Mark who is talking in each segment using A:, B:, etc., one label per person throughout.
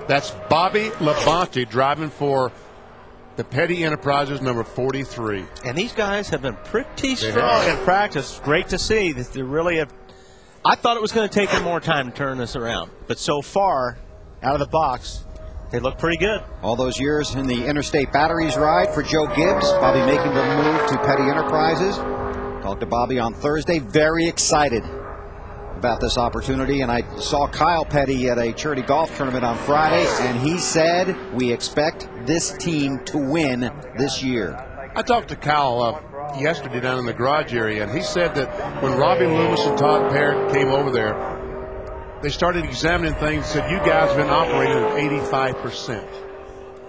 A: That's Bobby Labonte driving for the Petty Enterprises, number 43.
B: And these guys have been pretty strong in practice. Great to see that they really have. I thought it was going to take them more time to turn this around, but so far, out of the box, they look pretty good.
C: All those years in the Interstate Batteries ride for Joe Gibbs. Bobby making the move to Petty Enterprises. Talked to Bobby on Thursday. Very excited about this opportunity. And I saw Kyle Petty at a charity golf tournament on Friday, and he said, we expect this team to win this year.
A: I talked to Kyle yesterday down in the garage area, and he said that when Robbie Loomis and Todd Parrott came over there, they started examining things and said, you guys have been operating at 85%.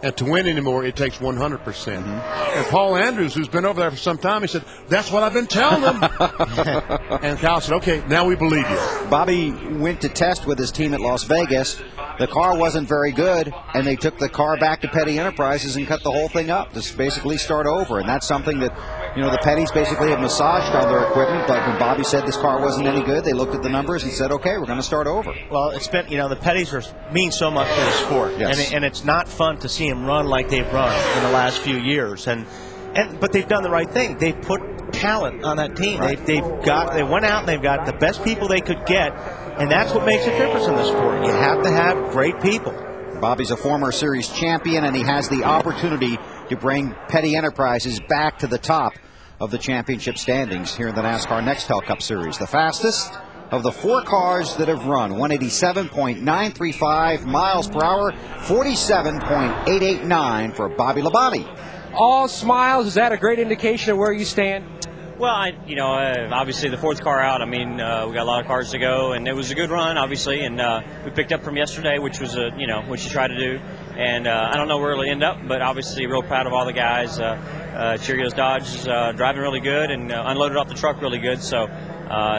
A: And to win anymore, it takes 100%. And Paul Andrews, who's been over there for some time, he said, that's what I've been telling them. And Kyle said, okay, now we believe you.
C: Bobby went to test with his team at Las Vegas. The car wasn't very good, and they took the car back to Petty Enterprises and cut the whole thing up to basically start over. And that's something that, you know, the Petties basically have massaged on their equipment. But when Bobby said this car wasn't any good, they looked at the numbers and said, okay, we're going to start over.
B: Well, it's been, you know, the Petties mean so much to the sport.
C: Yes.
B: And it's not fun to see them run like they've run in the last few years. But they've done the right thing. They've put talent on that team.
C: Right.
B: They went out and they've got the best people they could get. And that's what makes a difference in the sport. You have to have great people.
C: Bobby's a former series champion, and he has the opportunity to bring Petty Enterprises back to the top of the championship standings here in the NASCAR Nextel Cup Series. The fastest of the 4 cars that have run, 187.935 miles per hour, 47.889 for Bobby Labonte.
D: All smiles. Is that a great indication of where you stand?
E: Well, obviously the 4th car out. I mean, we got a lot of cars to go, and it was a good run, obviously, and we picked up from yesterday, which was what you try to do. And I don't know where it'll end up, but obviously real proud of all the guys. Cheerios Dodge is driving really good and unloaded off the truck really good. So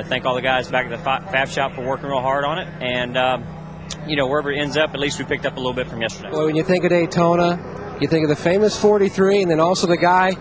E: thank all the guys back at the Fab Shop for working real hard on it. And wherever it ends up, at least we picked up a little bit from yesterday.
D: Well, when you think of Daytona, you think of the famous 43, and then also the guy